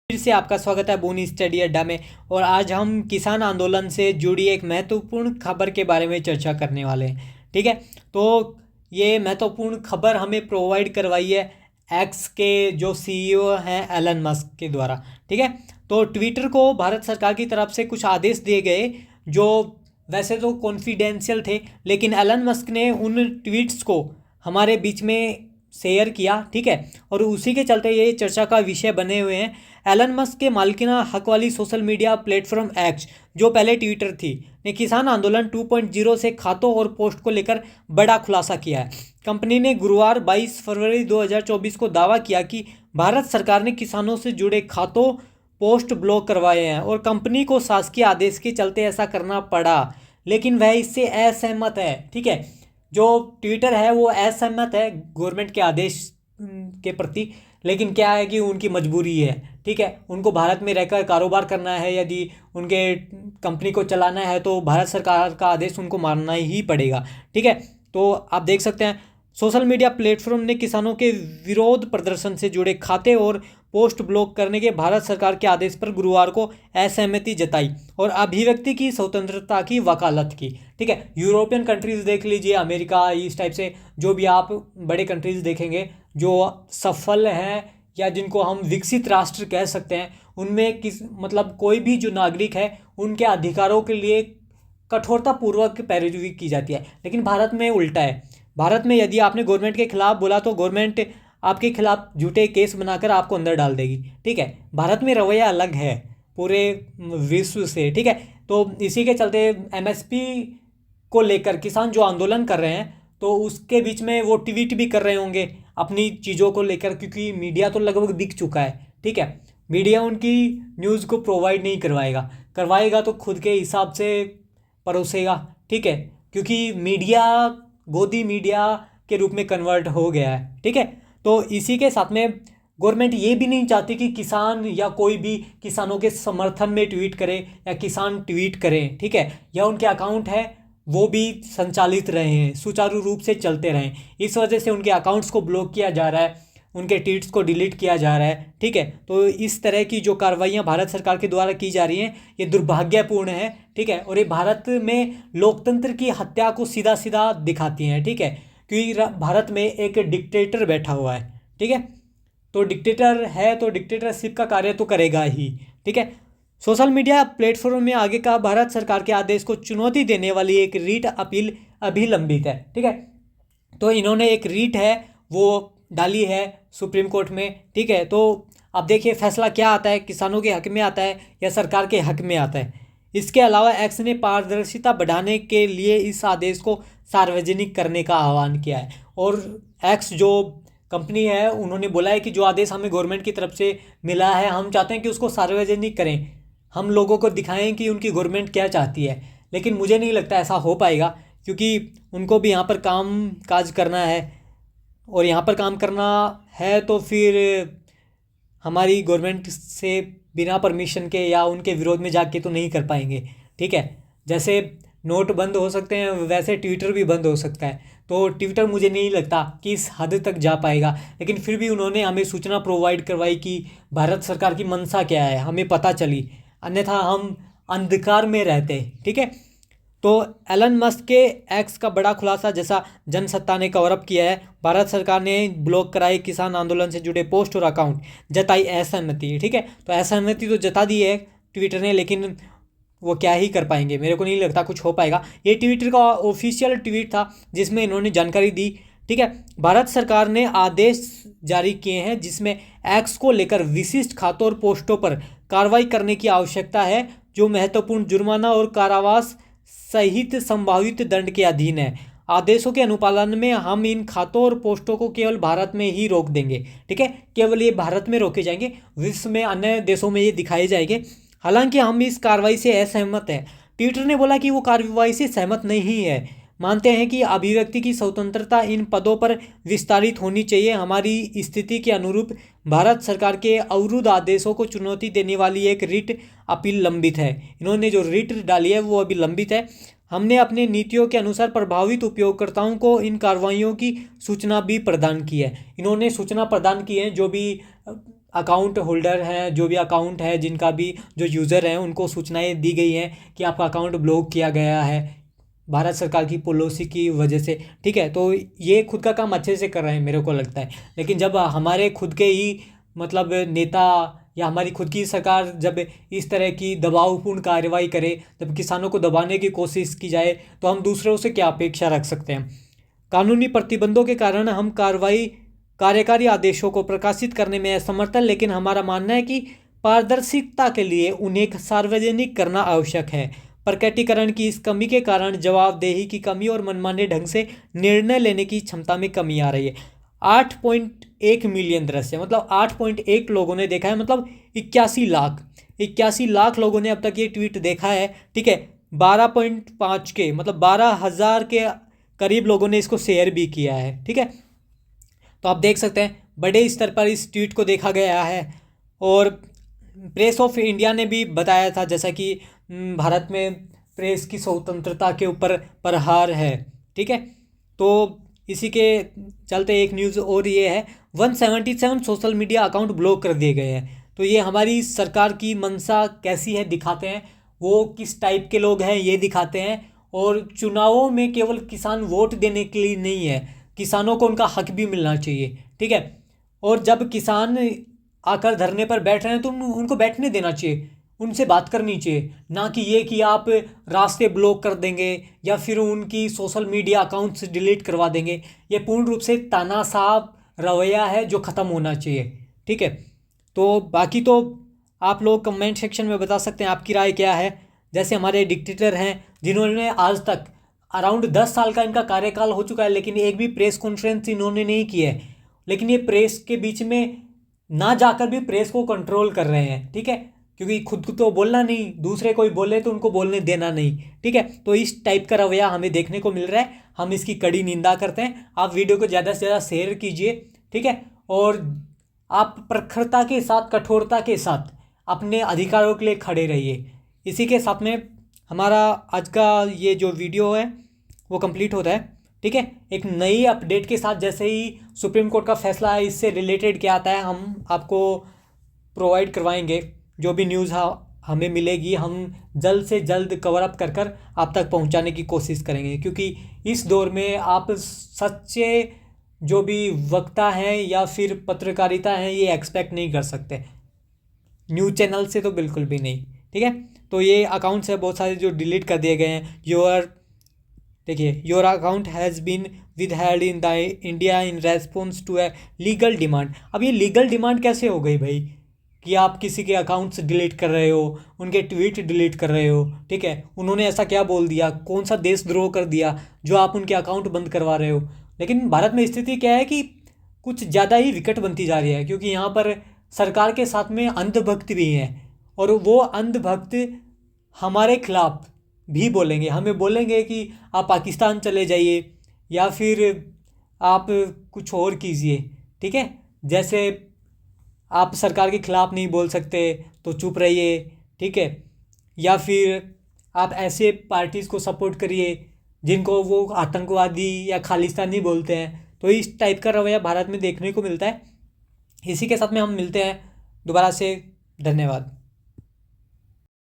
फिर से आपका स्वागत है बोनी स्टडी अड्डा में। और आज हम किसान आंदोलन से जुड़ी एक महत्वपूर्ण खबर के बारे में चर्चा करने वाले हैं। ठीक है, तो ये महत्वपूर्ण खबर हमें प्रोवाइड करवाई है एक्स के जो सीईओ हैं एलन मस्क के द्वारा। ठीक है, तो ट्विटर को भारत सरकार की तरफ से कुछ आदेश दिए गए जो वैसे तो कॉन्फिडेंशियल थे, लेकिन एलन मस्क ने उन ट्वीट्स को हमारे बीच में शेयर किया। ठीक है, और उसी के चलते ये चर्चा का विषय बने हुए हैं। एलन मस्क के मालिकाना हक वाली सोशल मीडिया प्लेटफॉर्म एक्स, जो पहले ट्विटर थी, ने किसान आंदोलन 2.0 से खातों और पोस्ट को लेकर बड़ा खुलासा किया है। कंपनी ने गुरुवार 22 फरवरी 2024 को दावा किया कि भारत सरकार ने किसानों से जुड़े खातों पोस्ट ब्लॉक करवाए हैं और कंपनी को शासकीय आदेश के चलते ऐसा करना पड़ा, लेकिन वह इससे असहमत है। ठीक है, जो ट्विटर है वो असहमत है गवर्नमेंट के आदेश के प्रति, लेकिन क्या है कि उनकी मजबूरी है। ठीक है, उनको भारत में रहकर कारोबार करना है, यदि उनके कंपनी को चलाना है तो भारत सरकार का आदेश उनको मानना ही पड़ेगा। ठीक है, तो आप देख सकते हैं सोशल मीडिया प्लेटफॉर्म ने किसानों के विरोध प्रदर्शन से जुड़े खाते और पोस्ट ब्लॉक करने के भारत सरकार के आदेश पर गुरुवार को असहमति जताई और अभिव्यक्ति की स्वतंत्रता की वकालत की। ठीक है, यूरोपियन कंट्रीज़ देख लीजिए, अमेरिका, इस टाइप से जो भी आप बड़े कंट्रीज़ देखेंगे जो सफल हैं या जिनको हम विकसित राष्ट्र कह सकते हैं, उनमें मतलब कोई भी जो नागरिक है उनके अधिकारों के लिए कठोरतापूर्वक पैरवी की जाती है। लेकिन भारत में उल्टा है। भारत में यदि आपने गवर्नमेंट के खिलाफ बोला तो गवर्नमेंट आपके खिलाफ झूठे केस बनाकर आपको अंदर डाल देगी। ठीक है, भारत में रवैया अलग है पूरे विश्व से। ठीक है, तो इसी के चलते एमएसपी को लेकर किसान जो आंदोलन कर रहे हैं तो उसके बीच में वो ट्वीट भी कर रहे होंगे अपनी चीज़ों को लेकर, क्योंकि मीडिया तो लगभग दिख चुका है। ठीक है, मीडिया उनकी न्यूज़ को प्रोवाइड नहीं करवाएगा तो खुद के हिसाब से परोसेगा। ठीक है, क्योंकि मीडिया गोदी मीडिया के रूप में कन्वर्ट हो गया है। ठीक है, तो इसी के साथ में गवर्नमेंट ये भी नहीं चाहती कि किसान या कोई भी किसानों के समर्थन में ट्वीट करे या किसान ट्वीट करें। ठीक है, या उनके अकाउंट है वो भी संचालित रहे हैं, सुचारू रूप से चलते रहें। इस वजह से उनके अकाउंट्स को ब्लॉक किया जा रहा है, उनके ट्वीट्स को डिलीट किया जा रहा है। ठीक है, तो इस तरह की जो कार्रवाइयाँ भारत सरकार के द्वारा की जा रही हैं ये दुर्भाग्यपूर्ण है। ठीक है, और ये भारत में लोकतंत्र की हत्या को सीधा सीधा दिखाती हैं। ठीक है, क्योंकि भारत में एक डिक्टेटर बैठा हुआ है। ठीक है, तो डिक्टेटर है तो डिक्टेटरशिप का कार्य तो करेगा ही। ठीक है, सोशल मीडिया प्लेटफॉर्म में आगे का भारत सरकार के आदेश को चुनौती देने वाली एक रीट अपील अभी लंबित है। ठीक है, तो इन्होंने एक रीट है वो डाली है सुप्रीम कोर्ट में। ठीक है, तो अब देखिए फैसला क्या आता है, किसानों के हक में आता है या सरकार के हक में आता है। इसके अलावा एक्स ने पारदर्शिता बढ़ाने के लिए इस आदेश को सार्वजनिक करने का आह्वान किया है। और एक्स जो कंपनी है उन्होंने बोला है कि जो आदेश हमें गवर्नमेंट की तरफ से मिला है हम चाहते हैं कि उसको सार्वजनिक करें, हम लोगों को दिखाएं कि उनकी गवर्नमेंट क्या चाहती है। लेकिन मुझे नहीं लगता ऐसा हो पाएगा, क्योंकि उनको भी यहाँ पर काम काज करना है और यहाँ पर काम करना है तो फिर हमारी गवर्नमेंट से बिना परमिशन के या उनके विरोध में जाके तो नहीं कर पाएंगे। ठीक है, जैसे नोट बंद हो सकते हैं वैसे ट्विटर भी बंद हो सकता है। तो ट्विटर मुझे नहीं लगता कि इस हद तक जा पाएगा, लेकिन फिर भी उन्होंने हमें सूचना प्रोवाइड करवाई कि भारत सरकार की मंशा क्या है, हमें पता चली, अन्यथा हम अंधकार में रहते। ठीक है, तो एलन मस्क के एक्स का बड़ा खुलासा जैसा जनसत्ता ने कवर अप किया है, भारत सरकार ने ब्लॉक कराए किसान आंदोलन से जुड़े पोस्ट और अकाउंट, जताई असहमति। ठीक है, तो असहमति तो जता दी है ट्विटर ने, लेकिन वो क्या ही कर पाएंगे, मेरे को नहीं लगता कुछ हो पाएगा। ये ट्विटर का ऑफिशियल ट्वीट था जिसमें इन्होंने जानकारी दी। ठीक है, भारत सरकार ने आदेश जारी किए हैं जिसमें एक्स को लेकर विशिष्ट खातों और पोस्टों पर कार्रवाई करने की आवश्यकता है जो महत्वपूर्ण जुर्माना और कारावास सहित संभावित दंड के अधीन है। आदेशों के अनुपालन में हम इन खातों और पोस्टों को केवल भारत में ही रोक देंगे। ठीक है, केवल ये भारत में रोके जाएंगे, विश्व में अन्य देशों में ये दिखाए जाएंगे। हालांकि हम इस कार्रवाई से असहमत हैं। ट्विटर ने बोला कि वो कार्रवाई से सहमत नहीं है, मानते हैं कि अभिव्यक्ति की स्वतंत्रता इन पदों पर विस्तारित होनी चाहिए। हमारी स्थिति के अनुरूप भारत सरकार के अवरुद्ध आदेशों को चुनौती देने वाली एक रिट अपील लंबित है। इन्होंने जो रिट डाली है वो अभी लंबित है। हमने अपने नीतियों के अनुसार प्रभावित उपयोगकर्ताओं को इन कार्रवाइयों की सूचना भी प्रदान की है। इन्होंने सूचना प्रदान की है जो भी अकाउंट होल्डर हैं, जो भी अकाउंट है, जिनका भी जो यूज़र हैं, उनको सूचनाएं दी गई हैं कि आपका अकाउंट ब्लॉक किया गया है भारत सरकार की पॉलिसी की वजह से। ठीक है, तो ये खुद का काम अच्छे से कर रहे हैं मेरे को लगता है। लेकिन जब हमारे खुद के ही मतलब नेता या हमारी खुद की सरकार जब इस तरह की दबावपूर्ण कार्रवाई करे, जब किसानों को दबाने की कोशिश की जाए, तो हम दूसरों से क्या अपेक्षा रख सकते हैं। कानूनी प्रतिबंधों के कारण हम कार्यकारी आदेशों को प्रकाशित करने में असमर्थ हैं, लेकिन हमारा मानना है कि पारदर्शिता के लिए उन्हें सार्वजनिक करना आवश्यक है। प्रकटीकरण की इस कमी के कारण जवाबदेही की कमी और मनमाने ढंग से निर्णय लेने की क्षमता में कमी आ रही है। 8.1 मिलियन दृश्य, मतलब 8.1 लोगों ने देखा है, मतलब 81 लाख लोगों ने अब तक ये ट्वीट देखा है। ठीक है, 12.5 के मतलब 12,000 के करीब लोगों ने इसको शेयर भी किया है। ठीक है, तो आप देख सकते हैं बड़े स्तर पर इस ट्वीट को देखा गया है। और प्रेस ऑफ इंडिया ने भी बताया था, जैसा कि भारत में प्रेस की स्वतंत्रता के ऊपर प्रहार है। ठीक है, तो इसी के चलते एक न्यूज़ और ये है, 177 सोशल मीडिया अकाउंट ब्लॉक कर दिए गए हैं। तो ये हमारी सरकार की मंशा कैसी है दिखाते हैं, वो किस टाइप के लोग हैं ये दिखाते हैं। और चुनावों में केवल किसान वोट देने के लिए नहीं है, किसानों को उनका हक भी मिलना चाहिए। ठीक है, और जब किसान आकर धरने पर बैठ रहे हैं तो उनको बैठने देना चाहिए, उनसे बात करनी चाहिए, ना कि ये कि आप रास्ते ब्लॉक कर देंगे या फिर उनकी सोशल मीडिया अकाउंट्स डिलीट करवा देंगे। ये पूर्ण रूप से तानाशाह रवैया है जो ख़त्म होना चाहिए। ठीक है, तो बाकी तो आप लोग कमेंट सेक्शन में बता सकते हैं आपकी राय क्या है। जैसे हमारे डिक्टेटर हैं जिन्होंने आज तक अराउंड 10 साल का इनका कार्यकाल हो चुका है, लेकिन एक भी प्रेस कॉन्फ्रेंस इन्होंने नहीं की है। लेकिन ये प्रेस के बीच में ना जाकर भी प्रेस को कंट्रोल कर रहे हैं। ठीक है, क्योंकि खुद को तो बोलना नहीं, दूसरे कोई बोले तो उनको बोलने देना नहीं। ठीक है, तो इस टाइप का रवैया हमें देखने को मिल रहा है, हम इसकी कड़ी निंदा करते हैं। आप वीडियो को ज़्यादा से ज़्यादा शेयर कीजिए। ठीक है, और आप प्रखरता के साथ, कठोरता के साथ अपने अधिकारों के लिए खड़े रहिए। इसी के साथ में हमारा आज का ये जो वीडियो है वो कंप्लीट होता है। ठीक है, एक नई अपडेट के साथ जैसे ही सुप्रीम कोर्ट का फैसला है, इससे रिलेटेड क्या आता है, हम आपको प्रोवाइड करवाएंगे। जो भी न्यूज़ हमें मिलेगी हम जल्द से जल्द कवर अप कर आप तक पहुंचाने की कोशिश करेंगे, क्योंकि इस दौर में आप सच्चे जो भी वक्ता हैं या फिर पत्रकारिता हैं ये एक्सपेक्ट नहीं कर सकते, न्यूज़ चैनल से तो बिल्कुल भी नहीं। ठीक है, तो ये अकाउंट्स है बहुत सारे जो डिलीट कर दिए गए हैं। देखिए, your account has been withheld in the India in response to a legal demand. अब ये लीगल डिमांड कैसे हो गई भाई, कि आप किसी के अकाउंट्स डिलीट कर रहे हो, उनके ट्वीट डिलीट कर रहे हो। ठीक है, उन्होंने ऐसा क्या बोल दिया, कौन सा देशद्रोह कर दिया जो आप उनके अकाउंट बंद करवा रहे हो। लेकिन भारत में स्थिति क्या है कि कुछ ज़्यादा ही विकट बनती जा रही है, क्योंकि यहाँ पर सरकार के साथ में अंधभक्त भी हैं, और वो अंधभक्त हमारे खिलाफ भी बोलेंगे, हमें बोलेंगे कि आप पाकिस्तान चले जाइए या फिर आप कुछ और कीजिए। ठीक है, जैसे आप सरकार के खिलाफ नहीं बोल सकते तो चुप रहिए। ठीक है, या फिर आप ऐसे पार्टीज़ को सपोर्ट करिए जिनको वो आतंकवादी या खालिस्तानी बोलते हैं। तो इस टाइप का रवैया भारत में देखने को मिलता है। इसी के साथ में हम मिलते हैं दोबारा से। धन्यवाद।